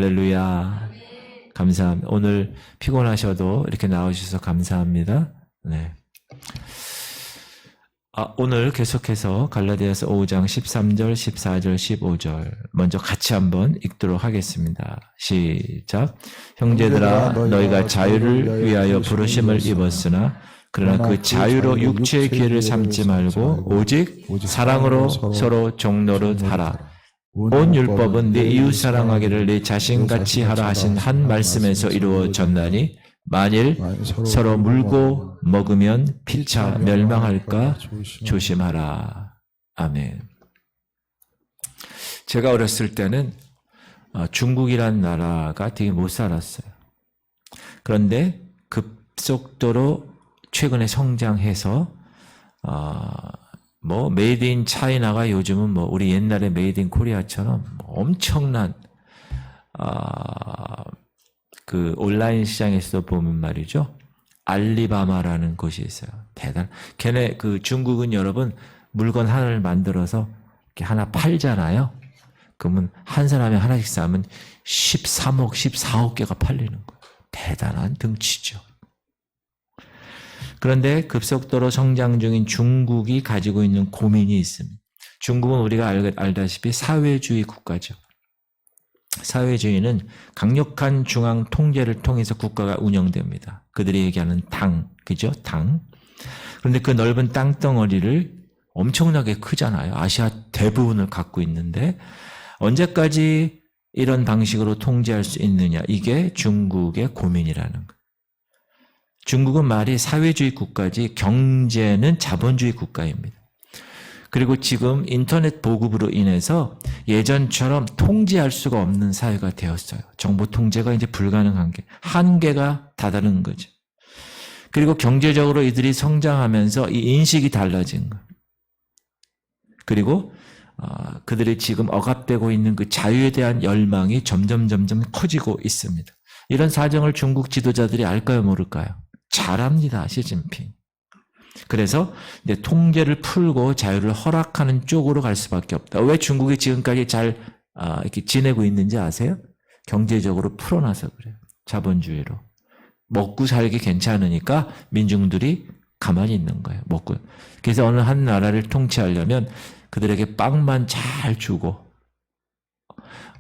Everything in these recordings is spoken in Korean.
할렐루야. 감사합니다. 오늘 피곤하셔도 이렇게 나오셔서 감사합니다. 네. 오늘 계속해서 갈라디아서 5장 13절, 14절, 15절 먼저 같이 한번 읽도록 하겠습니다. 시작. 형제들아 너희가 자유를 위하여 부르심을 입었으나 그러나 그 자유로 육체의 기회를 삼지 말고 오직 사랑으로 서로 종노릇 하라. 온 율법은 네 이웃 사랑하기를 네 자신같이 하라 하신 한 말씀에서 이루어졌나니 만일 서로 물고 먹으면 피차 멸망할까 조심하라. 아멘. 제가 어렸을 때는 중국이란 나라가 되게 못 살았어요. 그런데 급속도로 최근에 성장해서 메이드 인 차이나가 요즘은 우리 옛날에 메이드 인 코리아처럼 엄청난 그 온라인 시장에서 보면 말이죠. 알리바바라는 곳이 있어요. 걔네 중국은 여러분 물건 하나를 만들어서 이렇게 하나 팔잖아요. 그러면 한 사람이 하나씩 사면 13억, 14억 개가 팔리는 거예요. 대단한 등치죠. 그런데 급속도로 성장 중인 중국이 가지고 있는 고민이 있습니다. 중국은 우리가 알다시피 사회주의 국가죠. 사회주의는 강력한 중앙 통제를 통해서 국가가 운영됩니다. 그들이 얘기하는 당, 그죠? 당. 그런데 그 넓은 땅덩어리를 엄청나게 크잖아요. 아시아 대부분을 갖고 있는데 언제까지 이런 방식으로 통제할 수 있느냐. 이게 중국의 고민이라는 거예요. 중국은 말이 사회주의 국가지 경제는 자본주의 국가입니다. 그리고 지금 인터넷 보급으로 인해서 예전처럼 통제할 수가 없는 사회가 되었어요. 정보 통제가 이제 불가능한 게 한계가 다다른 거죠. 그리고 경제적으로 이들이 성장하면서 이 인식이 달라진 거예요. 그리고 그들이 지금 억압되고 있는 그 자유에 대한 열망이 점점 커지고 있습니다. 이런 사정을 중국 지도자들이 알까요, 모를까요? 잘 압니다, 시진핑. 그래서 이제 통제를 풀고 자유를 허락하는 쪽으로 갈 수밖에 없다. 왜 중국이 지금까지 잘 이렇게 지내고 있는지 아세요? 경제적으로 풀어놔서 그래요. 자본주의로. 먹고 살기 괜찮으니까 민중들이 가만히 있는 거예요. 그래서 어느 한 나라를 통치하려면 그들에게 빵만 잘 주고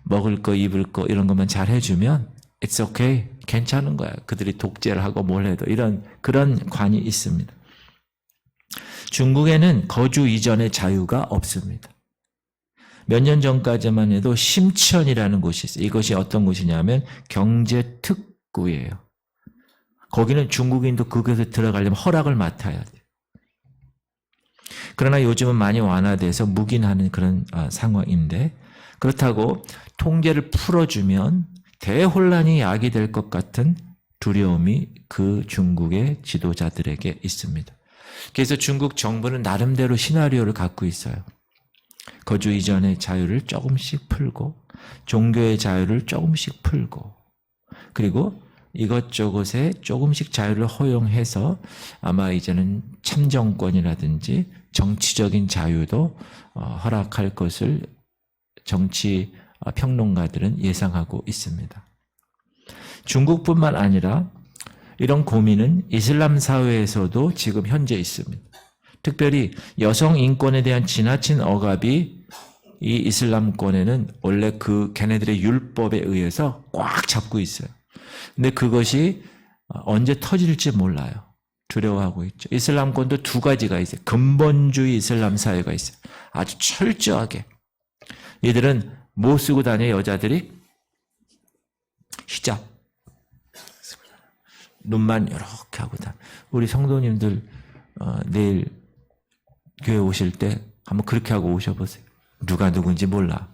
먹을 거, 입을 거 이런 것만 잘 해주면 It's okay. 괜찮은 거야. 그들이 독재를 하고 뭘 해도 그런 관이 있습니다. 중국에는 거주 이전의 자유가 없습니다. 몇 년 전까지만 해도 심천이라는 곳이 있어요. 이것이 어떤 곳이냐면 경제특구예요. 거기는 중국인도 그곳에 들어가려면 허락을 맡아야 돼요. 그러나 요즘은 많이 완화돼서 묵인하는 그런 상황인데 그렇다고 통제를 풀어주면 대혼란이 야기될 것 같은 두려움이 그 중국의 지도자들에게 있습니다. 그래서 중국 정부는 나름대로 시나리오를 갖고 있어요. 거주 이전의 자유를 조금씩 풀고 종교의 자유를 조금씩 풀고 그리고 이것저것에 조금씩 자유를 허용해서 아마 이제는 참정권이라든지 정치적인 자유도 허락할 것을 정치 평론가들은 예상하고 있습니다. 중국뿐만 아니라 이런 고민은 이슬람 사회에서도 지금 현재 있습니다. 특별히 여성 인권에 대한 지나친 억압이 이 이슬람권에는 원래 걔네들의 율법에 의해서 꽉 잡고 있어요. 근데 그것이 언제 터질지 몰라요. 두려워하고 있죠. 이슬람권도 두 가지가 있어요. 근본주의 이슬람 사회가 있어요. 아주 철저하게. 이들은 뭐 쓰고 다녀요, 여자들이? 히잡. 눈만 이렇게 하고 다녀요. 우리 성도님들 내일 교회 오실 때 한번 그렇게 하고 오셔보세요. 누가 누군지 몰라.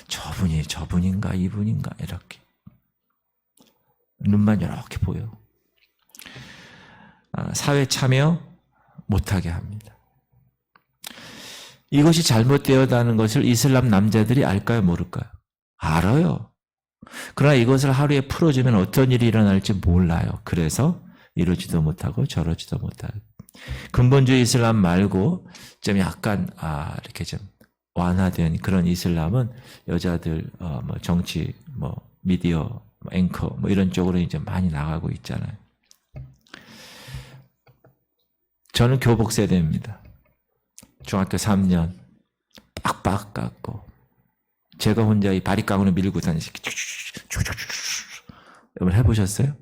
저분인가 이분인가 이렇게. 눈만 이렇게 보여. 사회 참여 못하게 합니다. 이것이 잘못되었다는 것을 이슬람 남자들이 알까요, 모를까요? 알아요. 그러나 이것을 하루에 풀어주면 어떤 일이 일어날지 몰라요. 그래서 이러지도 못하고 저러지도 못하고. 근본주의 이슬람 말고 좀 약간 이렇게 좀 완화된 그런 이슬람은 여자들 정치 미디어, 앵커 뭐 이런 쪽으로 이제 많이 나가고 있잖아요. 저는 교복 세대입니다. 중학교 3년 빡빡 깎고 제가 혼자 이 바리깡으로 밀고 다니시. 여러분 해보셨어요?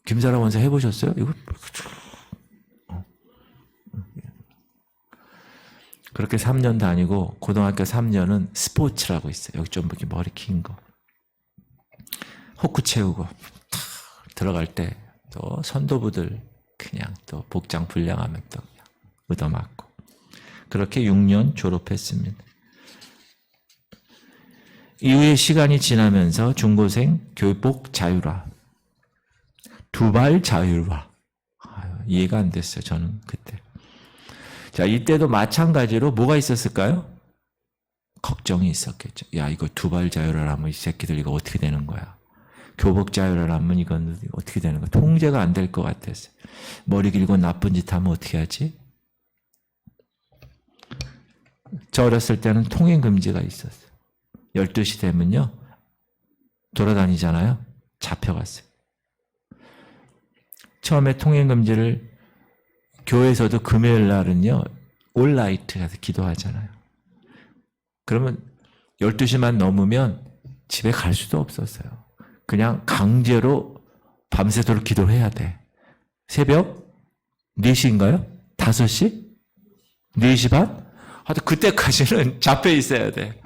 김사라 원사 해보셨어요? 이거 그렇게 3년 다니고 고등학교 3년은 스포츠라고 있어요. 여기 좀 이렇게 머리 긴 거. 호쿠 채우고 들어갈 때 또 선도부들 그냥 또 복장 불량하면 또 그냥 얻어맞고 그렇게 6년 졸업했습니다. 이후에 시간이 지나면서 중고생 교복 자율화, 두발 자율화. 이해가 안 됐어요. 저는 그때. 자, 이때도 마찬가지로 뭐가 있었을까요? 걱정이 있었겠죠. 야, 이거 두발 자율화라면 이 새끼들 이거 어떻게 되는 거야? 교복 자율화라면 이건 어떻게 되는 거야? 통제가 안 될 것 같았어요. 머리 길고 나쁜 짓 하면 어떻게 하지? 저 어렸을 때는 통행 금지가 있었어요. 12시 되면요. 돌아다니잖아요. 잡혀갔어요. 처음에 통행 금지를 교회에서도 금요일 날은요. 올라이트 가서 기도하잖아요. 그러면 12시만 넘으면 집에 갈 수도 없었어요. 그냥 강제로 밤새도록 기도를 해야 돼. 새벽 4시인가요? 5시? 4시 반? 하여튼 그때까지는 잡혀 있어야 돼.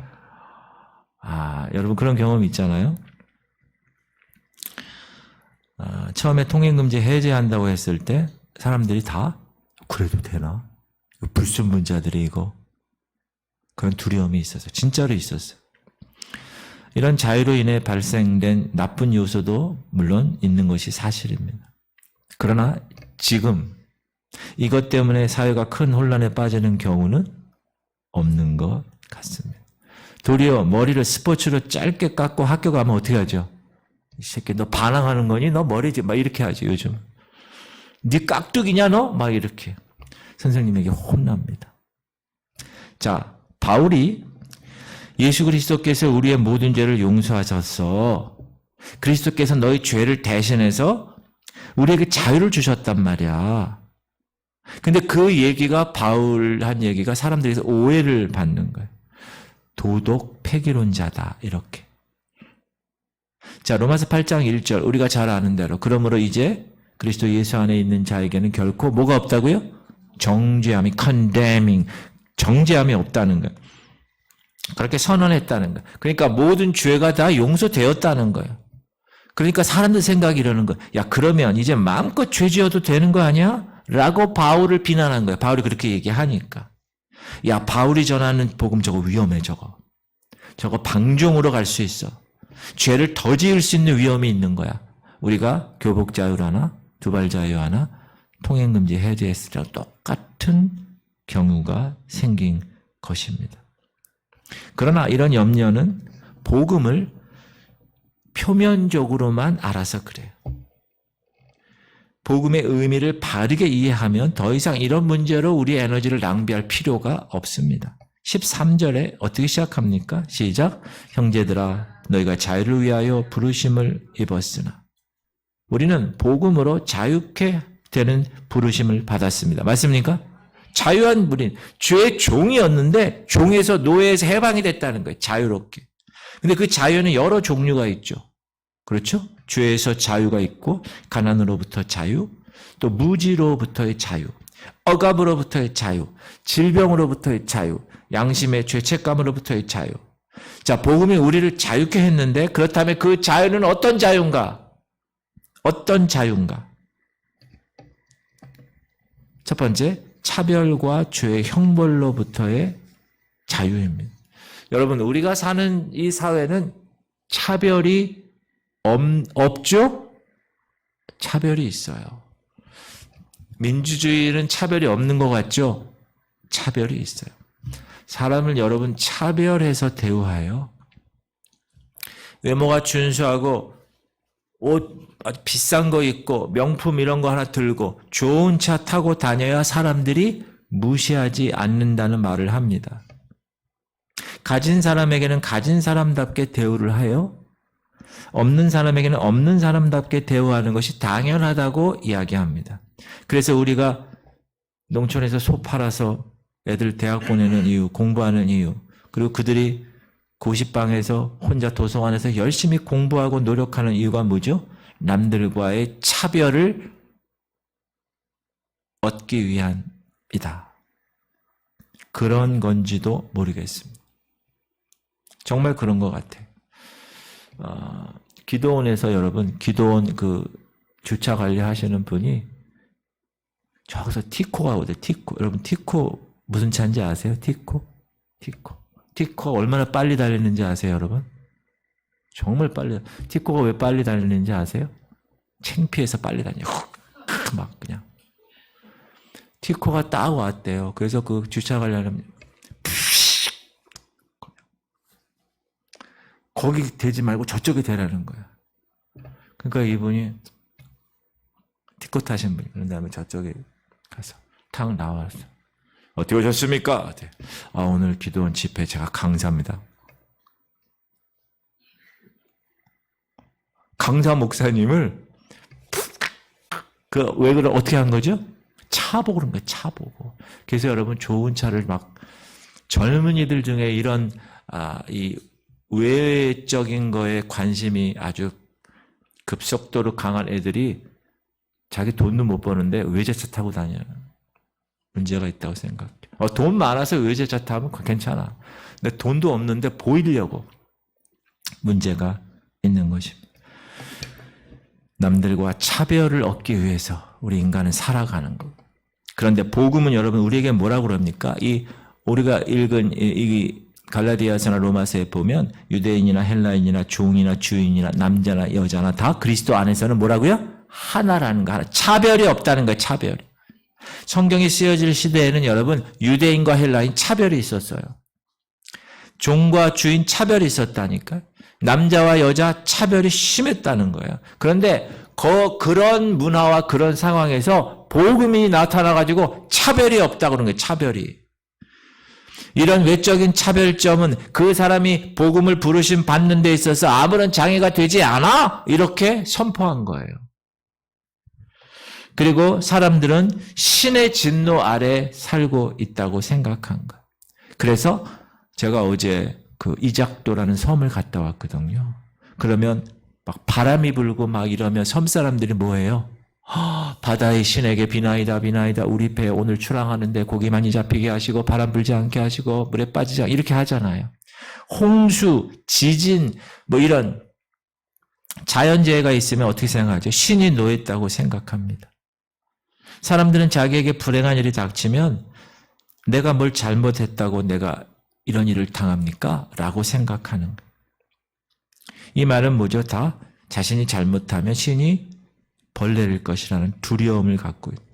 여러분 그런 경험 있잖아요. 처음에 통행금지 해제한다고 했을 때 사람들이 다 그래도 되나? 불순분자들이 이거 그런 두려움이 있었어요. 진짜로 있었어요. 이런 자유로 인해 발생된 나쁜 요소도 물론 있는 것이 사실입니다. 그러나 지금 이것 때문에 사회가 큰 혼란에 빠지는 경우는 없는 것 같습니다. 도리어 머리를 스포츠로 짧게 깎고 학교 가면 어떻게 하죠? 이 새끼 너 반항하는 거니? 너 머리지? 막 이렇게 하죠 요즘. 네 깍두기냐 너? 막 이렇게 선생님에게 혼납니다. 자, 바울이 예수 그리스도께서 우리의 모든 죄를 용서하셔서 그리스도께서 너희 죄를 대신해서 우리에게 자유를 주셨단 말이야. 근데 그 얘기가 바울 한 얘기가 사람들에서 오해를 받는 거예요. 도덕 폐기론자다 이렇게. 자, 로마서 8장 1절 우리가 잘 아는 대로 그러므로 이제 그리스도 예수 안에 있는 자에게는 결코 뭐가 없다고요? 정죄함이 condemning 정죄함이 없다는 거예요. 그렇게 선언했다는 거예요. 그러니까 모든 죄가 다 용서되었다는 거예요. 그러니까 사람들 생각이 이러는 거예요. 야, 그러면 이제 마음껏 죄 지어도 되는 거 아니야? 라고 바울을 비난한 거예요. 바울이 그렇게 얘기하니까. 야, 바울이 전하는 복음 저거 위험해 저거. 저거 방종으로 갈 수 있어. 죄를 더 지을 수 있는 위험이 있는 거야. 우리가 교복 자유화나 두발 자유화나 통행금지 해제했을 때랑 똑같은 경우가 생긴 것입니다. 그러나 이런 염려는 복음을 표면적으로만 알아서 그래요. 복음의 의미를 바르게 이해하면 더 이상 이런 문제로 우리의 에너지를 낭비할 필요가 없습니다. 13절에 어떻게 시작합니까? 시작. 형제들아 너희가 자유를 위하여 부르심을 입었으나 우리는 복음으로 자유케 되는 부르심을 받았습니다. 맞습니까? 자유한 우린 죄의 종이었는데 종에서 노예에서 해방이 됐다는 거예요. 자유롭게. 근데 그 자유는 여러 종류가 있죠. 그렇죠? 죄에서 자유가 있고 가난으로부터 자유, 또 무지로부터의 자유, 억압으로부터의 자유, 질병으로부터의 자유, 양심의 죄책감으로부터의 자유. 자, 복음이 우리를 자유케 했는데 그렇다면 그 자유는 어떤 자유인가? 어떤 자유인가? 첫 번째, 차별과 죄의 형벌로부터의 자유입니다. 여러분, 우리가 사는 이 사회는 차별이 없죠? 차별이 있어요. 민주주의는 차별이 없는 것 같죠? 차별이 있어요. 사람을 여러분 차별해서 대우하여 외모가 준수하고 옷 아주 비싼 거 입고 명품 이런 거 하나 들고 좋은 차 타고 다녀야 사람들이 무시하지 않는다는 말을 합니다. 가진 사람에게는 가진 사람답게 대우를 하여 없는 사람에게는 없는 사람답게 대우하는 것이 당연하다고 이야기합니다. 그래서 우리가 농촌에서 소 팔아서 애들 대학 보내는 이유, 공부하는 이유, 그리고 그들이 고시방에서 혼자 도서관에서 열심히 공부하고 노력하는 이유가 뭐죠? 남들과의 차별을 얻기 위함이다. 그런 건지도 모르겠습니다. 정말 그런 것 같아요. 기도원에서 여러분, 기도원 그 주차 관리하시는 분이 저기서 티코가 오대. 티코. 여러분, 티코 무슨 차인지 아세요? 티코? 티코가 얼마나 빨리 달리는지 아세요, 여러분? 정말 빨리. 티코가 왜 빨리 달리는지 아세요? 창피해서 빨리 다녀요. 막 그냥. 티코가 딱 왔대요. 그래서 그 주차 관리하는 거기 대지 말고 저쪽에 대라는 거야. 그러니까 이분이 티코 타신 분이 그런 다음에 저쪽에 가서 탁 나왔어. 어떻게 오셨습니까? 오늘 기도원 집회 제가 강사입니다. 강사 목사님을 왜 그래 어떻게 한 거죠? 차 보고 그런 거예요. 차 보고. 그래서 여러분 좋은 차를 막 젊은이들 중에 이런 이 외적인 거에 관심이 아주 급속도로 강한 애들이 자기 돈도 못 버는데 외제차 타고 다녀요. 문제가 있다고 생각해. 돈 많아서 외제차 타면 괜찮아. 근데 돈도 없는데 보이려고 문제가 있는 것입니다. 남들과 차별을 얻기 위해서 우리 인간은 살아가는 것. 그런데 복음은 여러분 우리에게 뭐라고 그럽니까? 우리가 읽은 이 갈라디아서나 로마서에 보면 유대인이나 헬라인이나 종이나 주인이나 남자나 여자나 다 그리스도 안에서는 뭐라고요? 하나라는 거, 하나. 차별이 없다는 거예요, 차별이. 성경이 쓰여질 시대에는 여러분 유대인과 헬라인 차별이 있었어요. 종과 주인 차별이 있었다니까. 남자와 여자 차별이 심했다는 거예요. 그런데 그런 문화와 그런 상황에서 복음이 나타나가지고 차별이 없다고 그러는 거예요. 차별이. 이런 외적인 차별점은 그 사람이 복음을 부르심 받는 데 있어서 아무런 장애가 되지 않아? 이렇게 선포한 거예요. 그리고 사람들은 신의 진노 아래 살고 있다고 생각한 거예요. 그래서 제가 어제 그 이작도라는 섬을 갔다 왔거든요. 그러면 막 바람이 불고 막 이러면 섬 사람들이 뭐해요? 바다의 신에게 비나이다 비나이다 우리 배에 오늘 출항하는데 고기 많이 잡히게 하시고 바람 불지 않게 하시고 물에 빠지지 않게 이렇게 하잖아요. 홍수, 지진 뭐 이런 자연재해가 있으면 어떻게 생각하죠? 신이 노했다고 생각합니다. 사람들은 자기에게 불행한 일이 닥치면 내가 뭘 잘못했다고 내가 이런 일을 당합니까? 라고 생각하는 거예요. 이 말은 뭐죠? 다 자신이 잘못하면 신이 벌 내릴 것이라는 두려움을 갖고 있어요.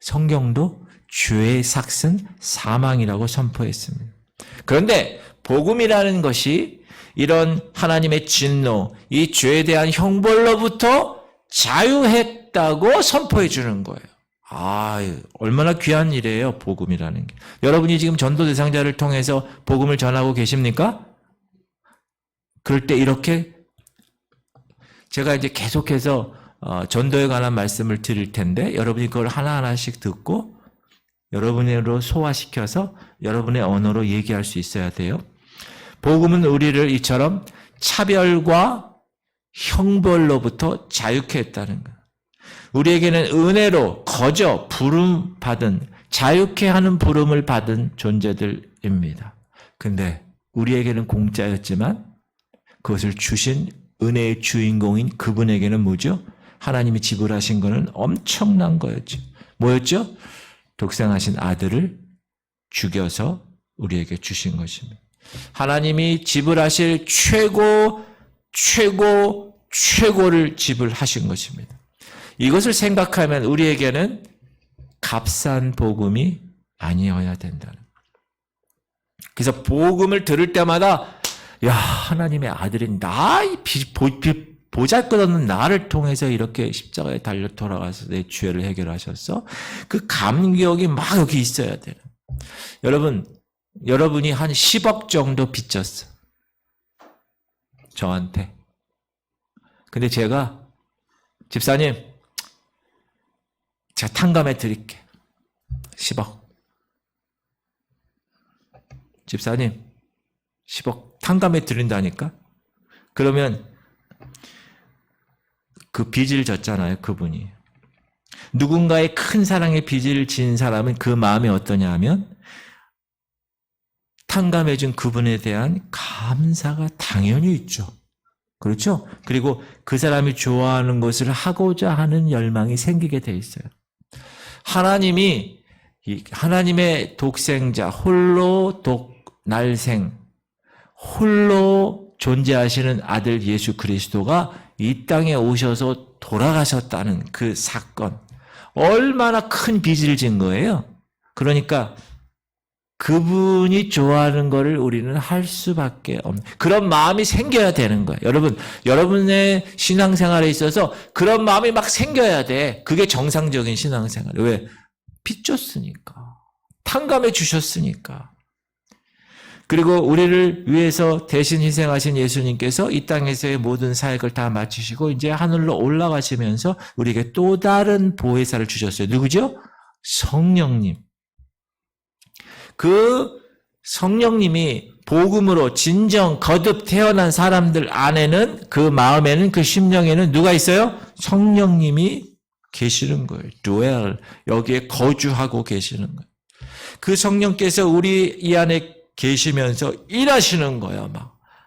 성경도 죄의 삭은 사망이라고 선포했습니다. 그런데 복음이라는 것이 이런 하나님의 진노, 이 죄에 대한 형벌로부터 자유했다고 선포해 주는 거예요. 얼마나 귀한 일이에요, 복음이라는 게. 여러분이 지금 전도 대상자를 통해서 복음을 전하고 계십니까? 그럴 때 이렇게 제가 이제 계속해서 전도에 관한 말씀을 드릴 텐데 여러분이 그걸 하나하나씩 듣고 여러분으로 소화시켜서 여러분의 언어로 얘기할 수 있어야 돼요. 복음은 우리를 이처럼 차별과 형벌로부터 자유케 했다는 거예요. 우리에게는 은혜로 거저 부름 받은 자유케 하는 부름을 받은 존재들입니다. 근데 우리에게는 공짜였지만 그것을 주신 은혜의 주인공인 그분에게는 뭐죠? 하나님이 지불하신 거는 엄청난 거였죠. 뭐였죠? 독생하신 아들을 죽여서 우리에게 주신 것입니다. 하나님이 지불하실 최고를 지불하신 것입니다. 이것을 생각하면 우리에게는 값싼 복음이 아니어야 된다는 거예요. 그래서 복음을 들을 때마다 하나님의 아들인 보잘것없는 나를 통해서 이렇게 십자가에 달려 돌아가서 내 죄를 해결하셨어? 그 감격이 막 여기 있어야 돼요. 여러분 여러분이 한 10억 정도 빚졌어. 저한테. 근데 제가 집사님 제가 탕감해 드릴게. 10억. 집사님 10억 탕감해 드린다니까? 그러면 그 빚을 졌잖아요. 그분이. 누군가의 큰 사랑의 빚을 진 사람은 그 마음이 어떠냐 하면 탕감해 준 그분에 대한 감사가 당연히 있죠. 그렇죠? 그리고 그 사람이 좋아하는 것을 하고자 하는 열망이 생기게 돼 있어요. 하나님의 독생자, 홀로 날생, 홀로 존재하시는 아들 예수 그리스도가 이 땅에 오셔서 돌아가셨다는 그 사건. 얼마나 큰 빚을 진 거예요. 그러니까 그분이 좋아하는 거를 우리는 할 수밖에 없는 그런 마음이 생겨야 되는 거예요. 여러분의 신앙생활에 있어서 그런 마음이 막 생겨야 돼. 그게 정상적인 신앙생활. 왜? 빚 줬으니까. 탕감해 주셨으니까. 그리고 우리를 위해서 대신 희생하신 예수님께서 이 땅에서의 모든 사역을 다 마치시고 이제 하늘로 올라가시면서 우리에게 또 다른 보혜사를 주셨어요. 누구죠? 성령님. 그 성령님이 복음으로 진정 거듭 태어난 사람들 안에는 그 마음에는 그 심령에는 누가 있어요? 성령님이 계시는 거예요. dwell. 여기에 거주하고 계시는 거예요. 그 성령께서 우리 이 안에 계시면서 일하시는 거예요.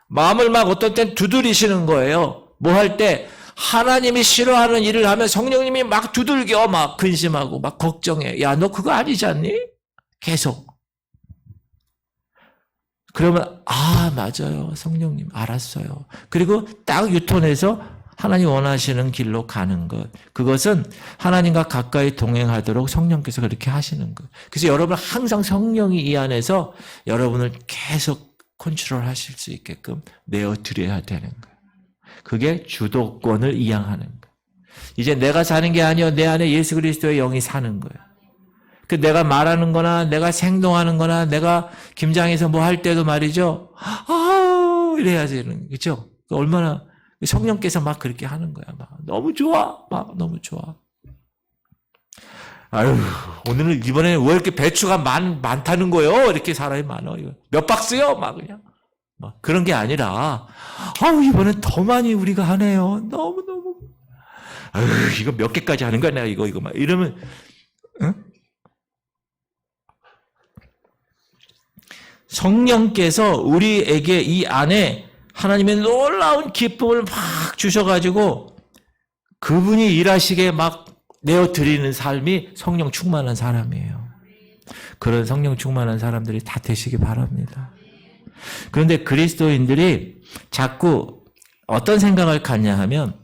마음을 어떤 땐 두드리시는 거예요. 뭐 할 때 하나님이 싫어하는 일을 하면 성령님이 막 두들겨 근심하고 걱정해. 야, 너 그거 아니지 않니? 계속. 그러면 맞아요. 성령님 알았어요. 그리고 딱 유턴해서 하나님 원하시는 길로 가는 것. 그것은 하나님과 가까이 동행하도록 성령께서 그렇게 하시는 것. 그래서 여러분 항상 성령이 이 안에서 여러분을 계속 컨트롤하실 수 있게끔 내어드려야 되는 거예요. 그게 주도권을 이양하는 거예요. 이제 내가 사는 게 아니요. 내 안에 예수 그리스도의 영이 사는 거예요. 그 내가 말하는 거나 내가 행동하는 거나 내가 김장에서 뭐 할 때도 말이죠. 이래야 되는 그렇죠? 얼마나 성령께서 그렇게 하는 거야. 너무 좋아. 너무 좋아. 아유, 오늘은 이번에 왜 이렇게 배추가 많다는 거예요? 이렇게 사람이 많아요. 몇 박스요? 그냥. 그런 게 아니라, 이번엔 더 많이 우리가 하네요. 너무너무. 아유, 이거 몇 개까지 하는 거야? 내가 이거 이러면, 응? 성령께서 우리에게 이 안에 하나님의 놀라운 기쁨을 막 주셔가지고 그분이 일하시게 내어드리는 삶이 성령 충만한 사람이에요. 그런 성령 충만한 사람들이 다 되시기 바랍니다. 그런데 그리스도인들이 자꾸 어떤 생각을 갖냐 하면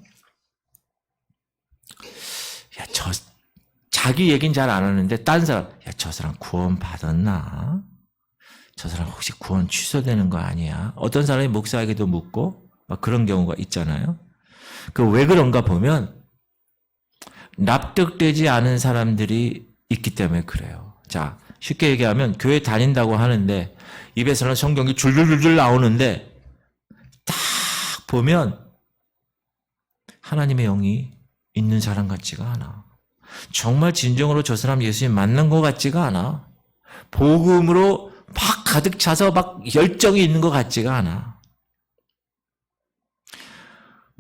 자기 얘기는 잘 안 하는데 딴 사람 저 사람 구원 받았나? 저 사람 혹시 구원 취소되는 거 아니야? 어떤 사람이 목사에게도 묻고 그런 경우가 있잖아요. 왜 그런가 보면 납득되지 않은 사람들이 있기 때문에 그래요. 자, 쉽게 얘기하면 교회 다닌다고 하는데 입에서는 성경이 줄줄줄줄 나오는데 딱 보면 하나님의 영이 있는 사람 같지가 않아. 정말 진정으로 저 사람 예수님 만난 것 같지가 않아. 복음으로 가득 차서 열정이 있는 것 같지가 않아.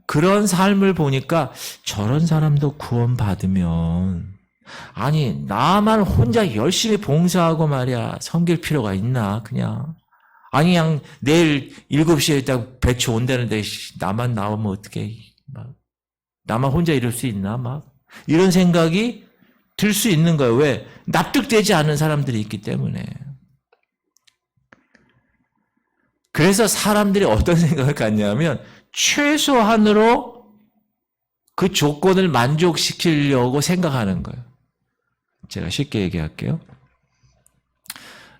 그런 삶을 보니까 저런 사람도 구원받으면 나만 혼자 열심히 봉사하고 말이야 섬길 필요가 있나 그냥. 그냥 내일 7시에 딱 배추 온다는데 나만 나오면 어떡해. 나만 혼자 이럴 수 있나 이런 생각이 들 수 있는 거예요. 왜? 납득되지 않는 사람들이 있기 때문에. 그래서 사람들이 어떤 생각을 갖냐면 최소한으로 그 조건을 만족시키려고 생각하는 거예요. 제가 쉽게 얘기할게요.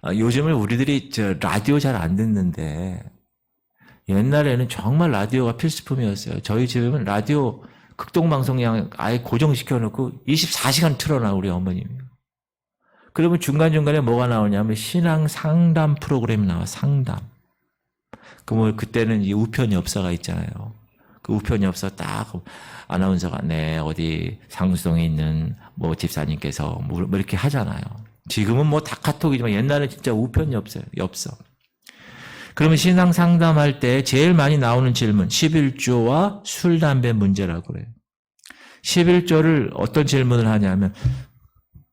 요즘은 우리들이 라디오 잘 안 듣는데 옛날에는 정말 라디오가 필수품이었어요. 저희 집에는 라디오 극동방송량 아예 고정시켜놓고 24시간 틀어놔 우리 어머님이. 그러면 중간중간에 뭐가 나오냐면 신앙 상담 프로그램이 나와, 상담. 그러면 그때는 이 우편 엽서가 있잖아요. 그 우편 엽서 딱 아나운서가 어디 상수동에 있는 뭐 집사님께서 뭐 이렇게 하잖아요. 지금은 뭐 다 카톡이지만 옛날에 진짜 우편 엽서. 그러면 신앙 상담할 때 제일 많이 나오는 질문, 11조와 술, 담배 문제라고 그래요. 11조를 어떤 질문을 하냐면,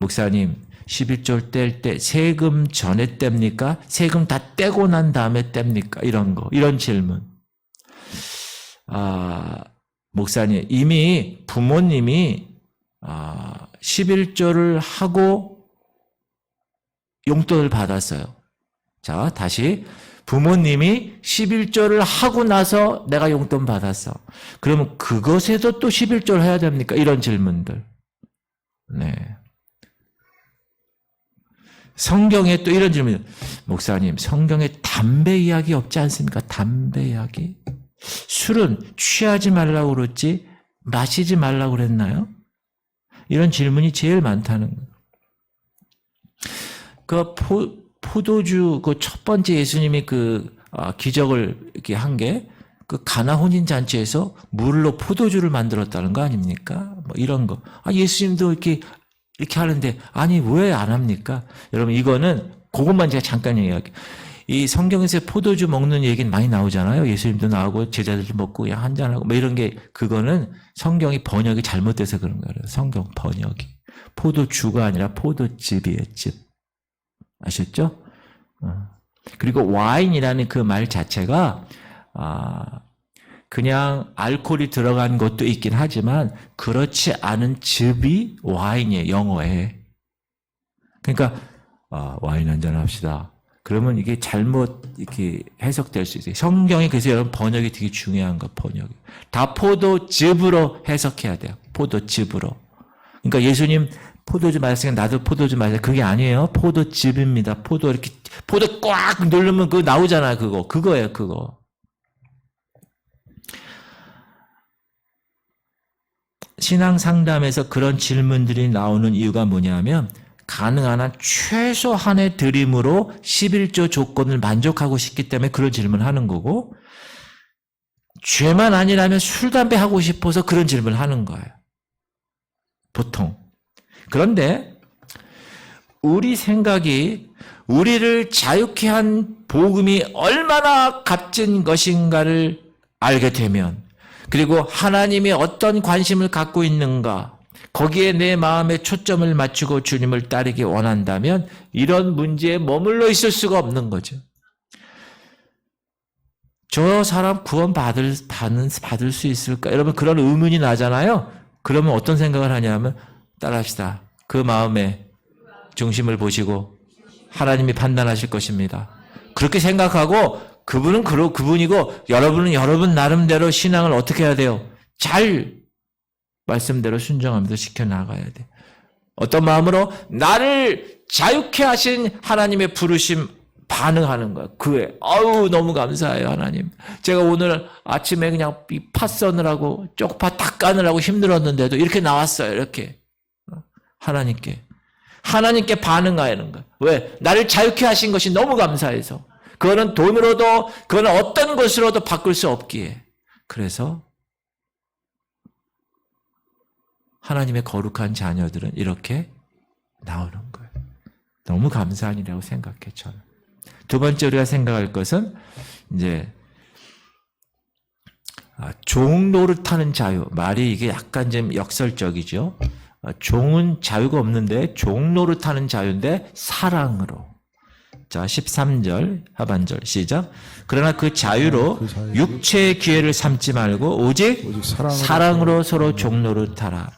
목사님, 11조 뗄 때 세금 전에 뗍니까? 세금 다 떼고 난 다음에 뗍니까? 이런 질문. 목사님, 이미 부모님이 11조를 하고 용돈을 받았어요. 자, 다시. 부모님이 11조를 하고 나서 내가 용돈 받았어. 그러면 그것에도 또 11조를 해야 됩니까? 이런 질문들. 네. 성경에 또 이런 질문. 목사님, 성경에 담배 이야기 없지 않습니까? 담배 이야기. 술은 취하지 말라고 그랬지 마시지 말라고 그랬나요? 이런 질문이 제일 많다는 거예요. 포도주 그 첫 번째 예수님이 기적을 이렇게 한 게 그 가나 혼인 잔치에서 물로 포도주를 만들었다는 거 아닙니까? 뭐 이런 거. 예수님도 이렇게 하는데 아니 왜 안 합니까? 여러분 이거는 그것만 제가 잠깐 얘기할게요. 이 성경에서 포도주 먹는 얘기는 많이 나오잖아요. 예수님도 나오고 제자들도 먹고 그냥 한잔하고 뭐 이런 게 그거는 성경이 번역이 잘못돼서 그런 거예요. 성경 번역이. 포도주가 아니라 포도즙이에요. 즙. 아셨죠? 그리고 와인이라는 그 말 자체가 그냥 알코올이 들어간 것도 있긴 하지만 그렇지 않은 즙이 와인이에요. 영어에. 그러니까 와인 한잔 합시다. 그러면 이게 잘못 이렇게 해석될 수 있어요. 성경이 그래서 여러분 번역이 되게 중요한 거 번역이. 다 포도즙으로 해석해야 돼요. 포도즙으로. 그러니까 예수님 포도주 마셨으니까 나도 포도주 마셔. 그게 아니에요. 포도즙입니다. 포도 꽉 누르면 그거 나오잖아요. 그거예요. 그거. 신앙 상담에서 그런 질문들이 나오는 이유가 뭐냐면 가능한 한 최소한의 드림으로 11조 조건을 만족하고 싶기 때문에 그런 질문을 하는 거고 죄만 아니라면 술, 담배 하고 싶어서 그런 질문을 하는 거예요. 보통. 그런데 우리 생각이 우리를 자유케 한 복음이 얼마나 값진 것인가를 알게 되면 그리고 하나님이 어떤 관심을 갖고 있는가 거기에 내 마음의 초점을 맞추고 주님을 따르기 원한다면 이런 문제에 머물러 있을 수가 없는 거죠. 저 사람 구원 받을 수 있을까? 여러분 그런 의문이 나잖아요. 그러면 어떤 생각을 하냐면 따라합시다. 그 마음의 중심을 보시고 하나님이 판단하실 것입니다. 그렇게 생각하고 그분이고 여러분은 여러분 나름대로 신앙을 어떻게 해야 돼요? 잘 말씀대로 순종하면서 지켜나가야 돼. 어떤 마음으로 나를 자유케 하신 하나님의 부르심 반응하는 거야. 그에 너무 감사해요 하나님. 제가 오늘 아침에 그냥 팥 써느라고 쪽파 다 까느라고 힘들었는데도 이렇게 나왔어요. 이렇게 하나님께 반응하는 거야. 왜? 나를 자유케 하신 것이 너무 감사해서. 그거는 돈으로도 그거는 어떤 것으로도 바꿀 수 없기에. 그래서 하나님의 거룩한 자녀들은 이렇게 나오는 거예요. 너무 감사한 일이라고 생각해 저는. 두 번째 우리가 생각할 것은 이제 종 노릇하는 자유. 말이 이게 약간 좀 역설적이죠. 종은 자유가 없는데 종 노릇하는 자유인데 사랑으로. 자 13절 하반절 시작. 그러나 그 자유로 육체의 기회를 삼지 말고 오직 사랑으로 서로 종 노릇하라.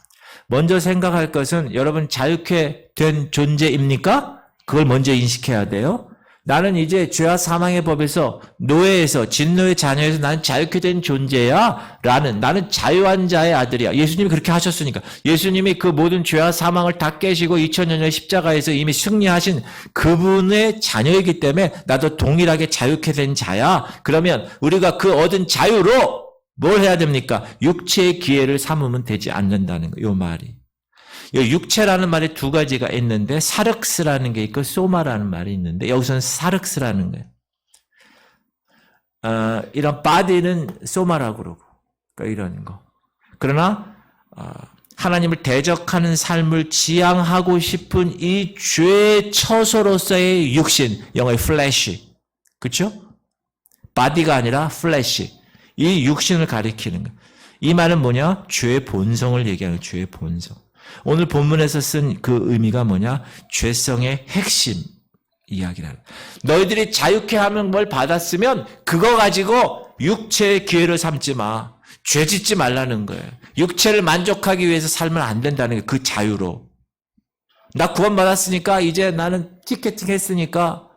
먼저 생각할 것은 여러분 자유케 된 존재입니까? 그걸 먼저 인식해야 돼요. 나는 이제 죄와 사망의 법에서 노예에서 진노의 자녀에서 나는 자유케 된 존재야 나는 자유한 자의 아들이야. 예수님이 그렇게 하셨으니까. 예수님이 그 모든 죄와 사망을 다 깨시고 2000년 전에 십자가에서 이미 승리하신 그분의 자녀이기 때문에 나도 동일하게 자유케 된 자야. 그러면 우리가 그 얻은 자유로 뭘 해야 됩니까? 육체의 기회를 삼으면 되지 않는다는 거예요. 이 말이. 이 육체라는 말이 두 가지가 있는데 사륵스라는 게 있고 소마라는 말이 있는데 여기서는 사륵스라는 거예요. 이런 바디는 소마라고 그러고 그러니까 이런 거. 그러나 하나님을 대적하는 삶을 지향하고 싶은 이 죄의 처소로서의 육신, 영어의 플래시, 그렇죠? 바디가 아니라 플래시, 이 육신을 가리키는 거예요. 이 말은 뭐냐? 죄의 본성을 얘기하는 거예요. 죄의 본성. 오늘 본문에서 쓴 그 의미가 뭐냐? 죄성의 핵심 이야기라는. 너희들이 자유케 하면 뭘 받았으면 그거 가지고 육체의 기회를 삼지 마. 죄 짓지 말라는 거예요. 육체를 만족하기 위해서 살면 안 된다는 게 그 자유로. 나 구원받았으니까 이제 나는 티켓팅 했으니까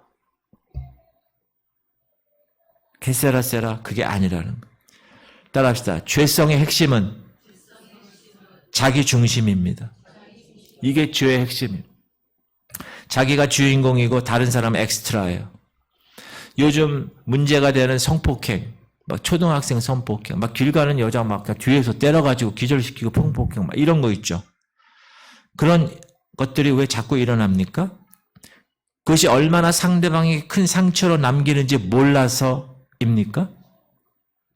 게세라세라 그게 아니라는 거예요. 따라합시다. 죄성의 핵심은 자기 중심입니다. 이게 죄의 핵심이에요. 자기가 주인공이고 다른 사람은 엑스트라예요. 요즘 문제가 되는 성폭행, 막 초등학생 성폭행, 막 길 가는 여자 막 뒤에서 때려가지고 기절시키고 성폭행, 막 이런 거 있죠. 그런 것들이 왜 자꾸 일어납니까? 그것이 얼마나 상대방에게 큰 상처로 남기는지 몰라서입니까?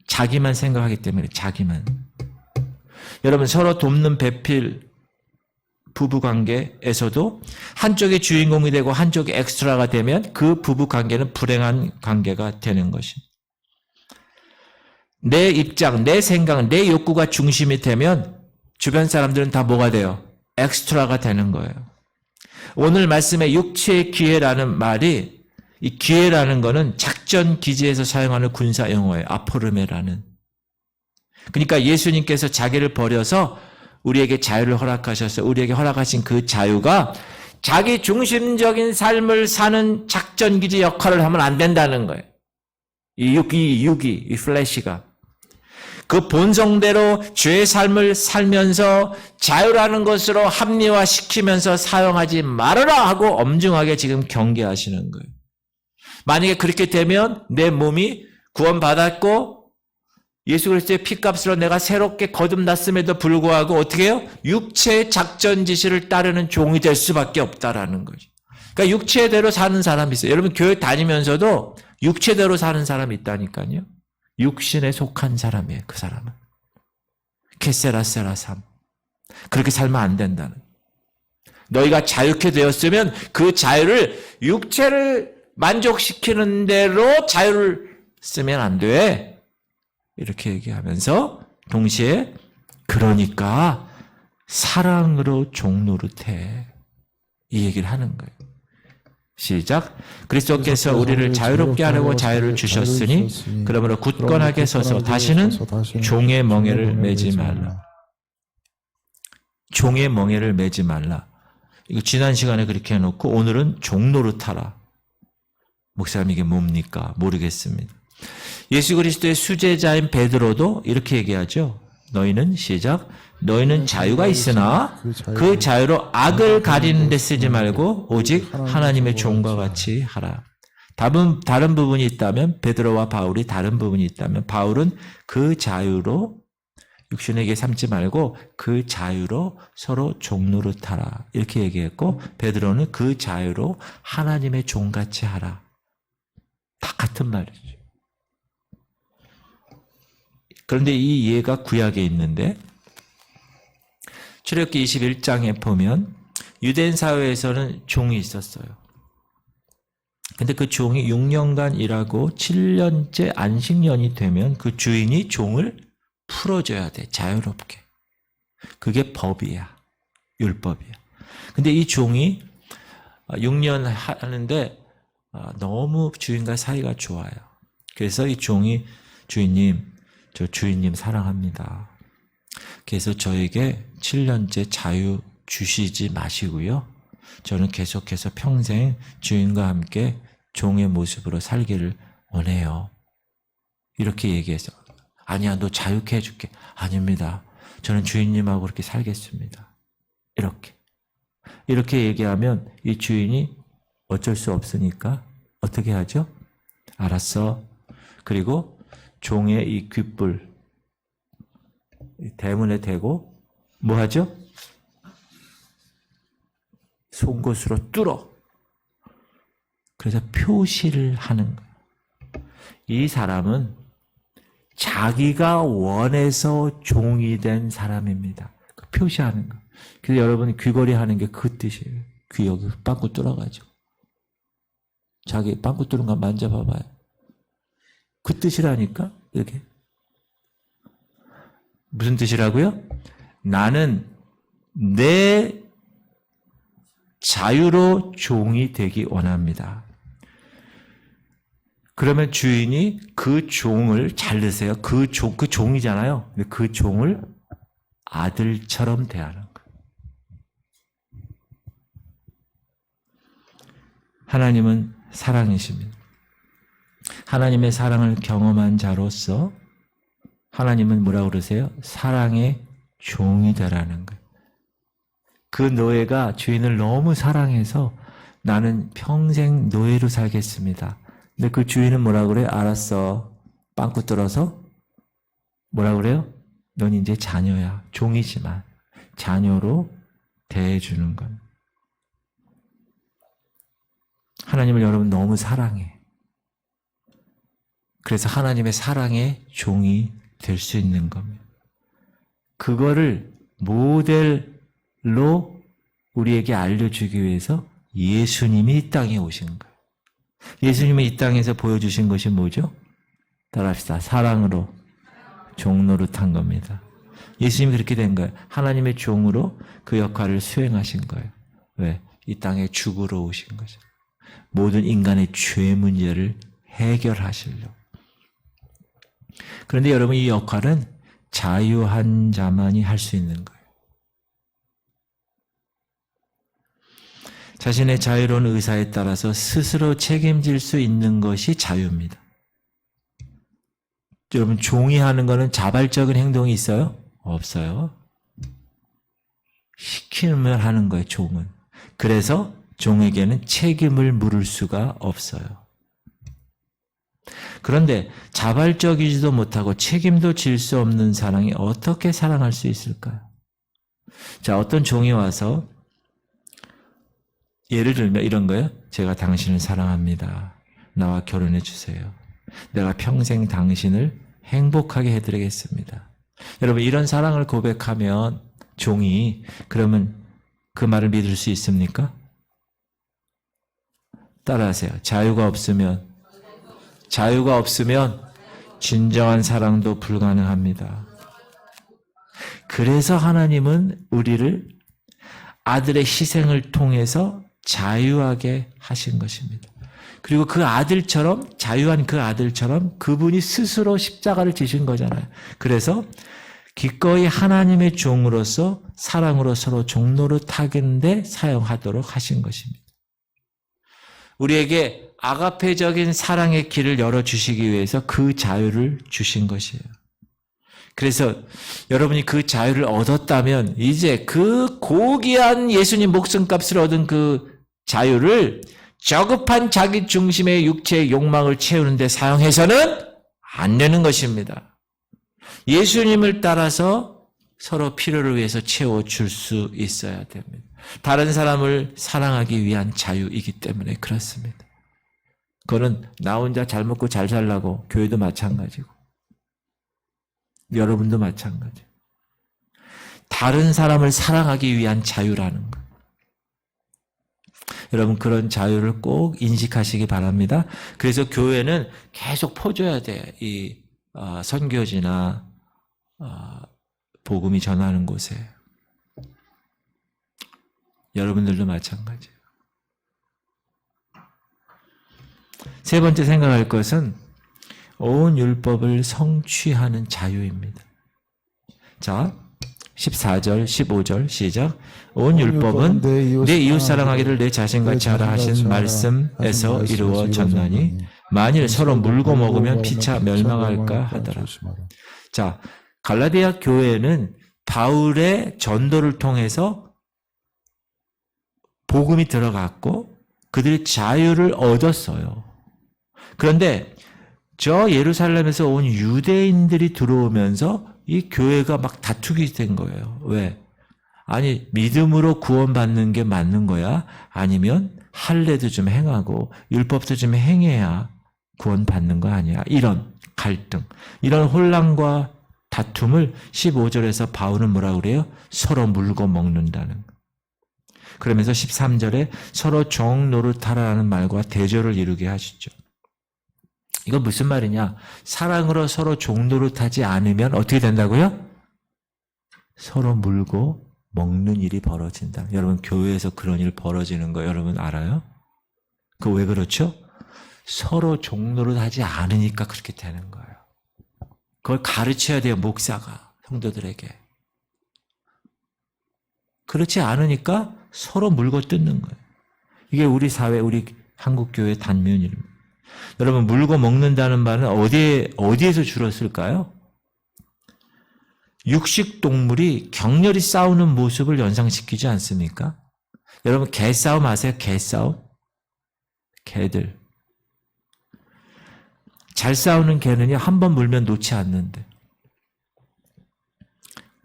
자기만 생각하기 때문에 자기만. 여러분 서로 돕는 배필 부부관계에서도 한쪽이 주인공이 되고 한쪽이 엑스트라가 되면 그 부부관계는 불행한 관계가 되는 것입니다. 내 입장, 내 생각, 내 욕구가 중심이 되면 주변 사람들은 다 뭐가 돼요? 엑스트라가 되는 거예요. 오늘 말씀에 육체의 기회라는 말이 이 기회라는 거는 작전 기지에서 사용하는 군사 용어예요. 아포르메라는. 그러니까 예수님께서 자기를 버려서 우리에게 자유를 허락하셔서 우리에게 허락하신 그 자유가 자기 중심적인 삶을 사는 작전 기지 역할을 하면 안 된다는 거예요. 이 플래시가. 그 본성대로 죄의 삶을 살면서 자유라는 것으로 합리화시키면서 사용하지 말아라 하고 엄중하게 지금 경계하시는 거예요. 만약에 그렇게 되면 내 몸이 구원받았고 예수 그리스도의 피값으로 내가 새롭게 거듭났음에도 불구하고 어떻게 해요? 육체의 작전 지시를 따르는 종이 될 수밖에 없다라는 거죠. 그러니까 육체대로 사는 사람이 있어요. 여러분 교회 다니면서도 육체대로 사는 사람이 있다니까요. 육신에 속한 사람이에요. 그 사람은. 케세라세라 삶. 그렇게 살면 안 된다는. 너희가 자유케 되었으면 그 자유를 육체를 만족시키는 대로 자유를 쓰면 안 돼. 이렇게 얘기하면서 동시에 그러니까 사랑으로 종노릇해. 이 얘기를 하는 거예요. 시작. 그리스도께서 우리를 자유롭게 하려고 자유를 주셨으니 그러므로 굳건하게 서서 다시는 종의 멍에를 매지 말라. 종의 멍에를 매지 말라. 이거 지난 시간에 그렇게 해놓고 오늘은 종노릇하라. 목사님 이게 뭡니까? 모르겠습니다. 예수 그리스도의 수제자인 베드로도 이렇게 얘기하죠. 너희는 시작. 너희는 자유가 있으나 그 자유로 악을 가리는 데 쓰지 말고 오직 하나님의 종과 같이 하라. 다른 부분이 있다면 베드로와 바울이 다른 부분이 있다면 바울은 그 자유로 육신에게 삼지 말고 그 자유로 서로 종노릇하라. 이렇게 얘기했고 베드로는 그 자유로 하나님의 종같이 하라. 다 같은 말이죠. 그런데 이 예가 구약에 있는데 출애굽기 21장에 보면 유대인 사회에서는 종이 있었어요. 근데 그 종이 6년간 일하고 7년째 안식년이 되면 그 주인이 종을 풀어줘야 돼. 자유롭게. 그게 법이야. 율법이야. 근데 이 종이 6년 하는데 너무 주인과 사이가 좋아요. 그래서 이 종이 주인님, 저 주인님 사랑합니다. 그래서 저에게 7년째 자유 주시지 마시고요. 저는 계속해서 평생 주인과 함께 종의 모습으로 살기를 원해요. 이렇게 얘기해서 아니야 너 자유케 해줄게. 아닙니다. 저는 주인님하고 그렇게 살겠습니다. 이렇게 얘기하면 이 주인이 어쩔 수 없으니까 어떻게 하죠? 알았어. 그리고 종의 이 귓불 대문에 대고 뭐 하죠? 송곳으로 뚫어. 그래서 표시를 하는 거예요. 이 사람은 자기가 원해서 종이 된 사람입니다. 그 표시하는 거. 그래서 여러분이 귀걸이 하는 게 그 뜻이에요. 귀 여기 빵꾸 뚫어가지고. 자기 빵꾸 뚫은 거 만져봐봐요. 그 뜻이라니까? 이렇게. 무슨 뜻이라고요? 나는 내 자유로 종이 되기 원합니다. 그러면 주인이 그 종을 잘 드세요. 그 종이잖아요. 근데 그 종을 아들처럼 대하는 거예요. 하나님은 사랑이십니다. 하나님의 사랑을 경험한 자로서 하나님은 뭐라고 그러세요? 사랑의 종이 되라는 거예요. 그 노예가 주인을 너무 사랑해서 나는 평생 노예로 살겠습니다. 근데 그 주인은 뭐라고 그래요? 알았어. 빵꾸 뚫어서 뭐라고 그래요? 넌 이제 자녀야. 종이지만 자녀로 대해주는 것. 하나님을 여러분 너무 사랑해. 그래서 하나님의 사랑의 종이 될 수 있는 겁니다. 그거를 모델로 우리에게 알려주기 위해서 예수님이 이 땅에 오신 거예요. 예수님이 이 땅에서 보여주신 것이 뭐죠? 따라합시다. 사랑으로 종 노릇한 겁니다. 예수님이 그렇게 된 거예요. 하나님의 종으로 그 역할을 수행하신 거예요. 왜? 이 땅에 죽으러 오신 거죠. 모든 인간의 죄 문제를 해결하시려고. 그런데 여러분 이 역할은 자유한 자만이 할 수 있는 거예요. 자신의 자유로운 의사에 따라서 스스로 책임질 수 있는 것이 자유입니다. 여러분 종이 하는 거는 자발적인 행동이 있어요? 없어요. 시키면 하는 거예요, 종은. 그래서 종에게는 책임을 물을 수가 없어요. 그런데 자발적이지도 못하고 책임도 질 수 없는 사람이 어떻게 사랑할 수 있을까요? 자, 어떤 종이 와서 예를 들면 이런 거예요. 제가 당신을 사랑합니다. 나와 결혼해 주세요. 내가 평생 당신을 행복하게 해드리겠습니다. 여러분 이런 사랑을 고백하면 종이 그러면 그 말을 믿을 수 있습니까? 따라하세요. 자유가 없으면 진정한 사랑도 불가능합니다. 그래서 하나님은 우리를 아들의 희생을 통해서 자유하게 하신 것입니다. 그리고 그 아들처럼 자유한 그 아들처럼 그분이 스스로 십자가를 지신 거잖아요. 그래서 기꺼이 하나님의 종으로서 사랑으로 서로 종노릇하는데 사용하도록 하신 것입니다. 우리에게 아가페적인 사랑의 길을 열어주시기 위해서 그 자유를 주신 것이에요. 그래서 여러분이 그 자유를 얻었다면 이제 그 고귀한 예수님 목숨값을 얻은 그 자유를 저급한 자기 중심의 육체의 욕망을 채우는 데 사용해서는 안 되는 것입니다. 예수님을 따라서 서로 필요를 위해서 채워줄 수 있어야 됩니다. 다른 사람을 사랑하기 위한 자유이기 때문에 그렇습니다. 그거는 나 혼자 잘 먹고 잘 살라고 교회도 마찬가지고 여러분도 마찬가지. 다른 사람을 사랑하기 위한 자유라는 것. 여러분 그런 자유를 꼭 인식하시기 바랍니다. 그래서 교회는 계속 퍼줘야 돼. 이 선교지나 복음이 전하는 곳에. 여러분들도 마찬가지예요. 세 번째 생각할 것은 온 율법을 성취하는 자유입니다. 자, 14절, 15절 시작. 온 율법은 내 이웃 사랑하기를 내 자신같이 하라 하신 말씀에서 이루어졌나니 만일 서로 물고 먹으면 피차 멸망할까 하더라. 자, 갈라디아 교회는 바울의 전도를 통해서 복음이 들어갔고 그들이 자유를 얻었어요. 그런데 저 예루살렘에서 온 유대인들이 들어오면서 이 교회가 막 다투게 된 거예요. 왜? 아니 믿음으로 구원받는 게 맞는 거야? 아니면 할례도 좀 행하고 율법도 좀 행해야 구원받는 거 아니야? 이런 갈등, 이런 혼란과 다툼을 15절에서 바울은 뭐라고 그래요? 서로 물고 먹는다는 거. 그러면서 13절에 서로 종 노릇하라는 말과 대조를 이루게 하시죠. 이건 무슨 말이냐? 사랑으로 서로 종 노릇하지 않으면 어떻게 된다고요? 서로 물고 먹는 일이 벌어진다. 여러분 교회에서 그런 일 벌어지는 거 여러분 알아요? 그 왜 그렇죠? 서로 종 노릇하지 않으니까 그렇게 되는 거예요. 그걸 가르쳐야 돼요, 목사가 성도들에게. 그렇지 않으니까 서로 물고 뜯는 거예요. 이게 우리 사회, 우리 한국교회 단면입니다. 여러분 물고 먹는다는 말은 어디에서 줄었을까요? 육식동물이 격렬히 싸우는 모습을 연상시키지 않습니까? 여러분 개싸움 아세요? 개싸움? 개들. 잘 싸우는 개는요, 한 번 물면 놓지 않는데.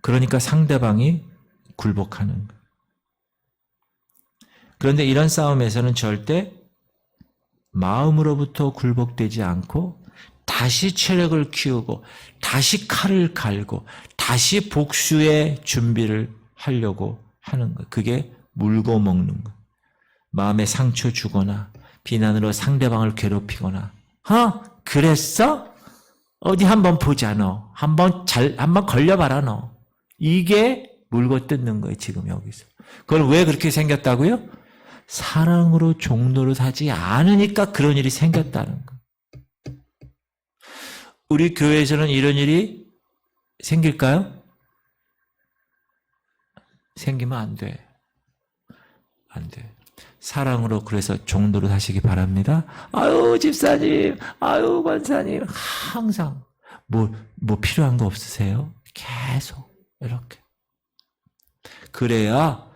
그러니까 상대방이 굴복하는 거예요. 그런데 이런 싸움에서는 절대 마음으로부터 굴복되지 않고 다시 체력을 키우고 다시 칼을 갈고 다시 복수의 준비를 하려고 하는 거예요. 그게 물고 먹는 거예요. 마음에 상처 주거나 비난으로 상대방을 괴롭히거나 그랬어? 어디 한번 보자 너. 한번 걸려봐라 너. 이게 물고 뜯는 거예요. 지금 여기서. 그걸 왜 그렇게 생겼다고요? 사랑으로 종노릇하지 않으니까 그런 일이 생겼다는 거. 우리 교회에서는 이런 일이 생길까요? 생기면 안 돼. 안 돼. 사랑으로 그래서 종노릇 하시기 바랍니다. 아유 집사님, 아유 권사님, 항상 뭐 필요한 거 없으세요? 계속 이렇게. 그래야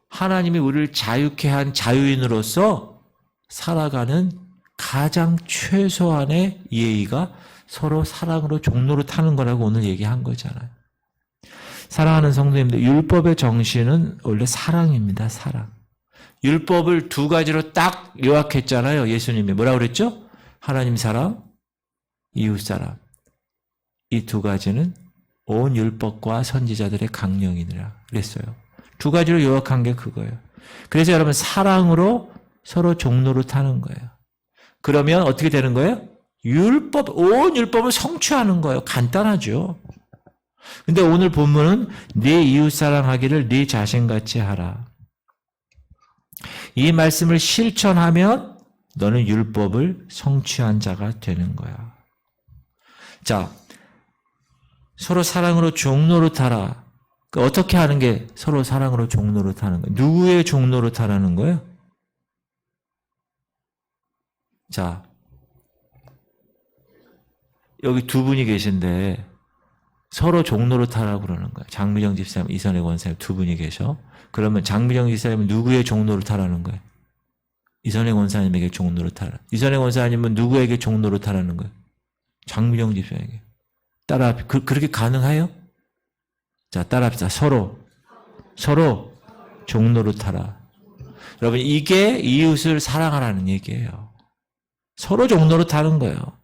하나님이 우리를 자유케 한 자유인으로서 살아가는 가장 최소한의 예의가 서로 사랑으로 종노릇하는 거라고 오늘 얘기한 거잖아요. 사랑하는 성도님들, 율법의 정신은 원래 사랑입니다. 사랑. 율법을 두 가지로 딱 요약했잖아요. 예수님이 뭐라고 그랬죠? 하나님 사랑, 이웃 사랑. 이 두 가지는 온 율법과 선지자들의 강령이니라 그랬어요. 두 가지로 요약한 게 그거예요. 그래서 여러분 사랑으로 서로 종노릇하는 거예요. 그러면 어떻게 되는 거예요? 온 율법을 성취하는 거예요. 간단하죠. 근데 오늘 본문은 네 이웃 사랑하기를 네 자신같이 하라. 이 말씀을 실천하면 너는 율법을 성취한 자가 되는 거야. 자, 서로 사랑으로 종노릇하라. 어떻게 하는 게 서로 사랑으로 종노릇하는 거예요? 누구의 종노릇하라는 거예요? 자, 여기 두 분이 계신데 서로 종노릇하라고 그러는 거예요. 장미정 집사님, 이선혜 권사님 두 분이 계셔. 그러면 장미정 집사님은 누구의 종노릇하라는 거예요? 이선혜 권사님에게 종노릇하라. 이선혜 권사님은 누구에게 종노릇하라는 거예요? 장미정 집사에게. 따라 그렇게 가능해요? 자, 따라합시다. 서로 종노릇하라. 여러분 이게 이웃을 사랑하라는 얘기예요. 서로 종노릇하는 거예요.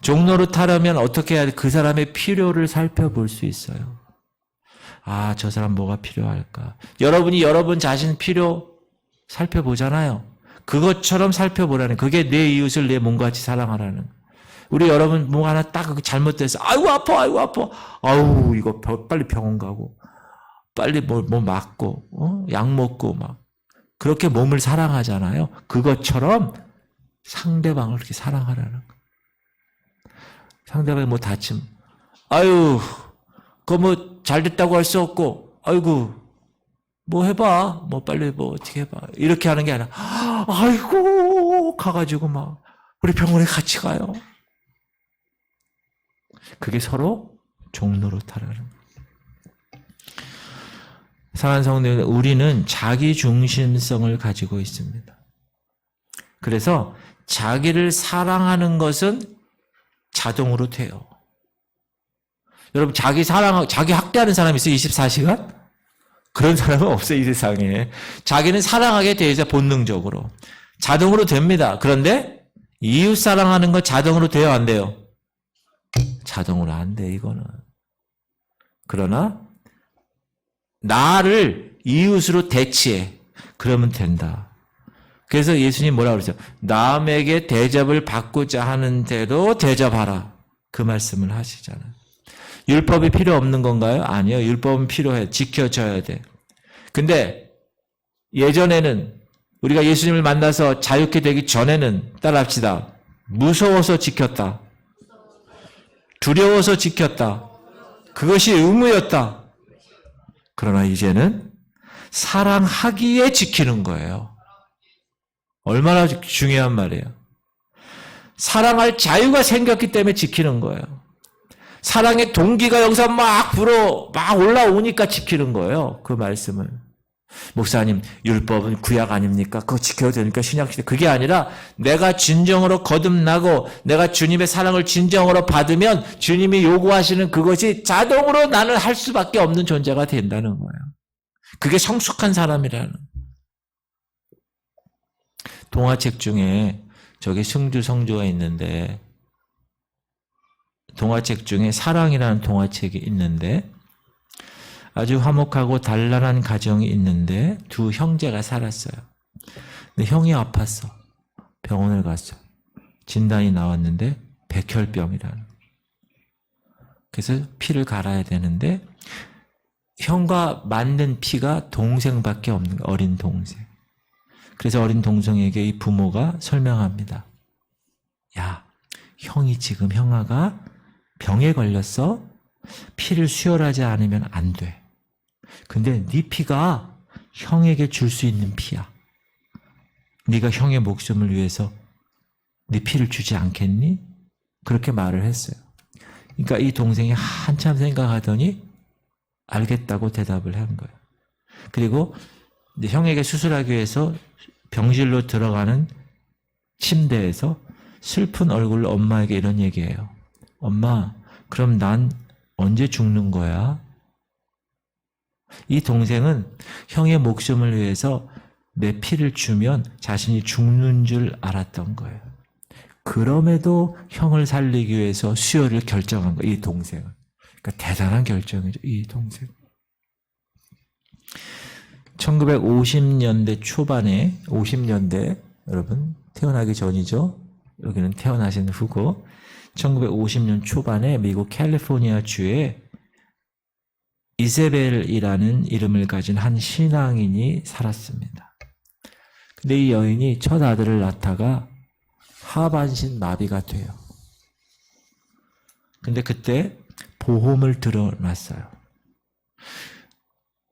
종노릇하려면 어떻게 해야 돼? 그 사람의 필요를 살펴볼 수 있어요. 아, 저 사람 뭐가 필요할까? 여러분이 여러분 자신 필요 살펴보잖아요. 그것처럼 살펴보라는, 그게 내 이웃을 내 몸같이 사랑하라는. 우리 여러분 뭐 하나 딱 잘못돼서 아이고 아파 아우 이거 빨리 병원 가고 빨리 뭐 맞고 약 먹고 막 그렇게 몸을 사랑하잖아요. 그것처럼 상대방을 그렇게 사랑하라는 거. 상대방이 뭐 다침, 아유 그거 뭐 잘 됐다고 할 수 없고, 아이고 뭐 해봐, 뭐 빨리 뭐 어떻게 해봐, 이렇게 하는 게 아니라 아이고 가가지고 막 우리 병원에 같이 가요. 그게 서로 종노릇하라는 거예요. 사랑하는 성도들, 우리는 자기 중심성을 가지고 있습니다. 그래서 자기를 사랑하는 것은 자동으로 돼요. 여러분 자기 학대하는 사람 있어요? 24시간? 그런 사람은 없어요, 이 세상에. 자기는 사랑하게 돼 있어요, 본능적으로. 자동으로 됩니다. 그런데 이웃 사랑하는 거 자동으로 돼요, 안 돼요? 자동으로 안 돼, 이거는. 그러나 나를 이웃으로 대치해. 그러면 된다. 그래서 예수님 뭐라고 그러죠? 남에게 대접을 받고자 하는데도 대접하라. 그 말씀을 하시잖아요. 율법이 필요 없는 건가요? 아니요. 율법은 필요해. 지켜져야 돼. 근데 예전에는 우리가 예수님을 만나서 자유케 되기 전에는 따라합시다. 무서워서 지켰다. 두려워서 지켰다. 그것이 의무였다. 그러나 이제는 사랑하기에 지키는 거예요. 얼마나 중요한 말이에요. 사랑할 자유가 생겼기 때문에 지키는 거예요. 사랑의 동기가 여기서 막 올라오니까 지키는 거예요. 그 말씀을. 목사님, 율법은 구약 아닙니까? 그거 지켜야 되니까 신약시대. 그게 아니라 내가 진정으로 거듭나고 내가 주님의 사랑을 진정으로 받으면 주님이 요구하시는 그것이 자동으로 나는 할 수밖에 없는 존재가 된다는 거예요. 그게 성숙한 사람이라는. 동화책 중에 저기 승주 성주가 있는데 동화책 중에 사랑이라는 동화책이 있는데 아주 화목하고 단란한 가정이 있는데 두 형제가 살았어요. 근데 형이 아팠어. 병원을 갔어. 진단이 나왔는데 백혈병이라는. 그래서 피를 갈아야 되는데 형과 맞는 피가 동생밖에 없는 거예요. 어린 동생. 그래서 어린 동생에게 이 부모가 설명합니다. 야, 형이 지금 형아가 병에 걸렸어. 피를 수혈하지 않으면 안 돼. 근데 네 피가 형에게 줄 수 있는 피야. 네가 형의 목숨을 위해서 네 피를 주지 않겠니? 그렇게 말을 했어요. 그러니까 이 동생이 한참 생각하더니 알겠다고 대답을 한 거예요. 그리고 형에게 수술하기 위해서 병실로 들어가는 침대에서 슬픈 얼굴로 엄마에게 이런 얘기해요. 엄마, 그럼 난 언제 죽는 거야? 이 동생은 형의 목숨을 위해서 내 피를 주면 자신이 죽는 줄 알았던 거예요. 그럼에도 형을 살리기 위해서 수혈을 결정한 거예요. 이 동생은. 그러니까 대단한 결정이죠. 이 동생. 1950년대 초반에 50년대 여러분 태어나기 전이죠. 여기는 태어나신 후고 1950년 초반에 미국 캘리포니아 주에 이세벨이라는 이름을 가진 한 신앙인이 살았습니다. 근데 이 여인이 첫 아들을 낳다가 하반신 마비가 돼요. 근데 그때 보험을 들어놨어요.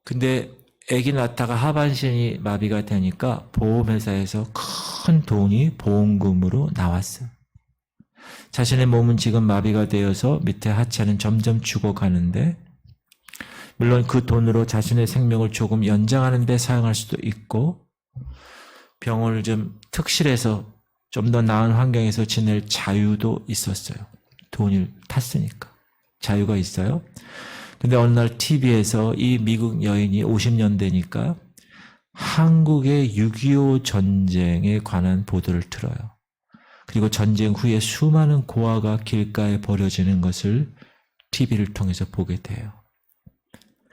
근데 아기 낳다가 하반신이 마비가 되니까 보험회사에서 큰 돈이 보험금으로 나왔어요. 자신의 몸은 지금 마비가 되어서 밑에 하체는 점점 죽어가는데 물론 그 돈으로 자신의 생명을 조금 연장하는 데 사용할 수도 있고 병원을 좀 특실해서 좀 더 나은 환경에서 지낼 자유도 있었어요. 돈을 탔으니까. 자유가 있어요. 근데 어느 날 TV에서 이 미국 여인이 50년대니까 한국의 6.25 전쟁에 관한 보도를 들어요. 그리고 전쟁 후에 수많은 고아가 길가에 버려지는 것을 TV를 통해서 보게 돼요.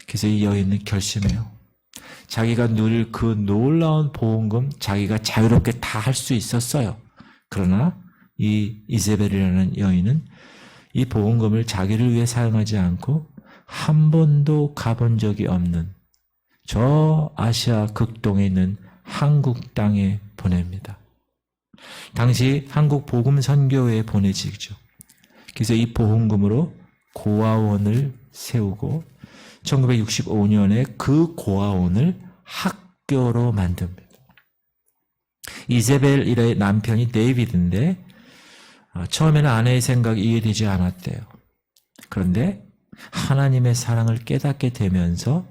그래서 이 여인은 결심해요. 자기가 누릴 그 놀라운 보험금 자기가 자유롭게 다 할 수 있었어요. 그러나 이 이세벨이라는 여인은 이 보험금을 자기를 위해 사용하지 않고 한 번도 가본 적이 없는 저 아시아 극동에 있는 한국 땅에 보냅니다. 당시 한국 복음 선교회에 보내지죠. 그래서 이 보험금으로 고아원을 세우고 1965년에 그 고아원을 학교로 만듭니다. 이세벨의 남편이 데이비드인데 처음에는 아내의 생각이 이해되지 않았대요. 그런데 하나님의 사랑을 깨닫게 되면서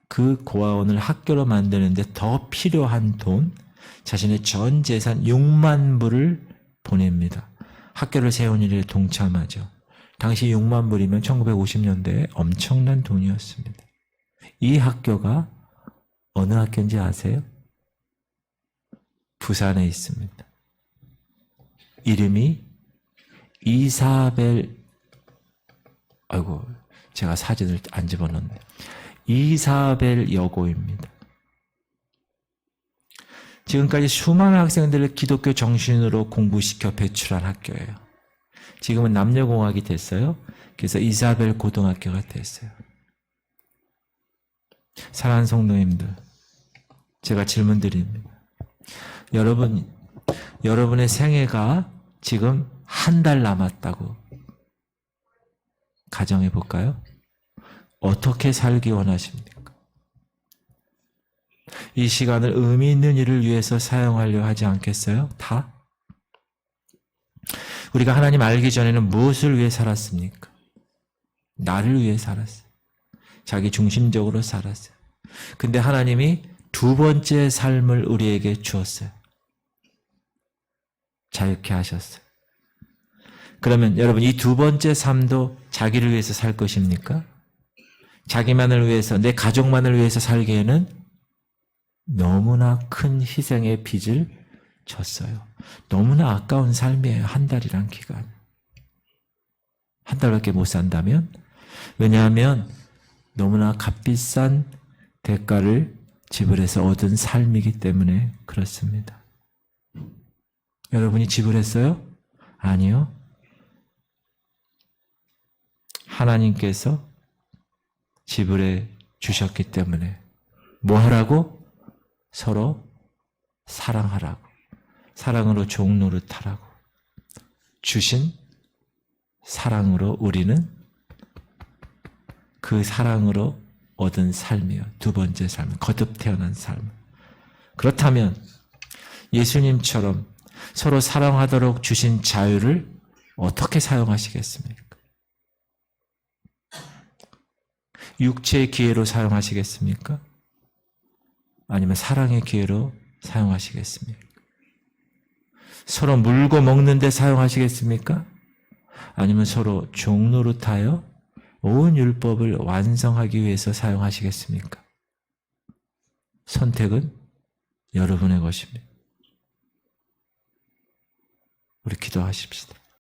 그 고아원을 학교로 만드는데 더 필요한 돈, 자신의 전 재산 6만 불을 보냅니다. 학교를 세운 일에 동참하죠. 당시 6만 불이면 1950년대에 엄청난 돈이었습니다. 이 학교가 어느 학교인지 아세요? 부산에 있습니다. 이름이 이사벨, 아이고, 제가 사진을 안 집어넣네. 이사벨 여고입니다. 지금까지 수많은 학생들을 기독교 정신으로 공부시켜 배출한 학교예요. 지금은 남녀공학이 됐어요. 그래서 이사벨 고등학교가 됐어요. 사랑하는 성도님들, 제가 질문 드립니다. 여러분의 생애가 지금 한 달 남았다고 가정해 볼까요? 어떻게 살기 원하십니까? 이 시간을 의미 있는 일을 위해서 사용하려 하지 않겠어요? 다? 우리가 하나님 알기 전에는 무엇을 위해 살았습니까? 나를 위해 살았어요. 자기 중심적으로 살았어요. 근데 하나님이 두 번째 삶을 우리에게 주었어요. 자유케 하셨어요. 그러면 여러분, 이 두 번째 삶도 자기를 위해서 살 것입니까? 자기만을 위해서, 내 가족만을 위해서 살기에는 너무나 큰 희생의 빚을 졌어요. 너무나 아까운 삶이에요. 한 달이란 기간. 한 달밖에 못 산다면? 왜냐하면 너무나 값비싼 대가를 지불해서 얻은 삶이기 때문에 그렇습니다. 여러분이 지불했어요? 아니요. 하나님께서 지불해 주셨기 때문에 뭐 하라고? 서로 사랑하라고. 사랑으로 종 노릇하라고. 주신 사랑으로 우리는 그 사랑으로 얻은 삶이요. 두 번째 삶, 거듭 태어난 삶. 그렇다면 예수님처럼 서로 사랑하도록 주신 자유를 어떻게 사용하시겠습니까? 육체의 기회로 사용하시겠습니까? 아니면 사랑의 기회로 사용하시겠습니까? 서로 물고 먹는 데 사용하시겠습니까? 아니면 서로 종노릇하여 온 율법을 완성하기 위해서 사용하시겠습니까? 선택은 여러분의 것입니다. 우리 기도하십시다.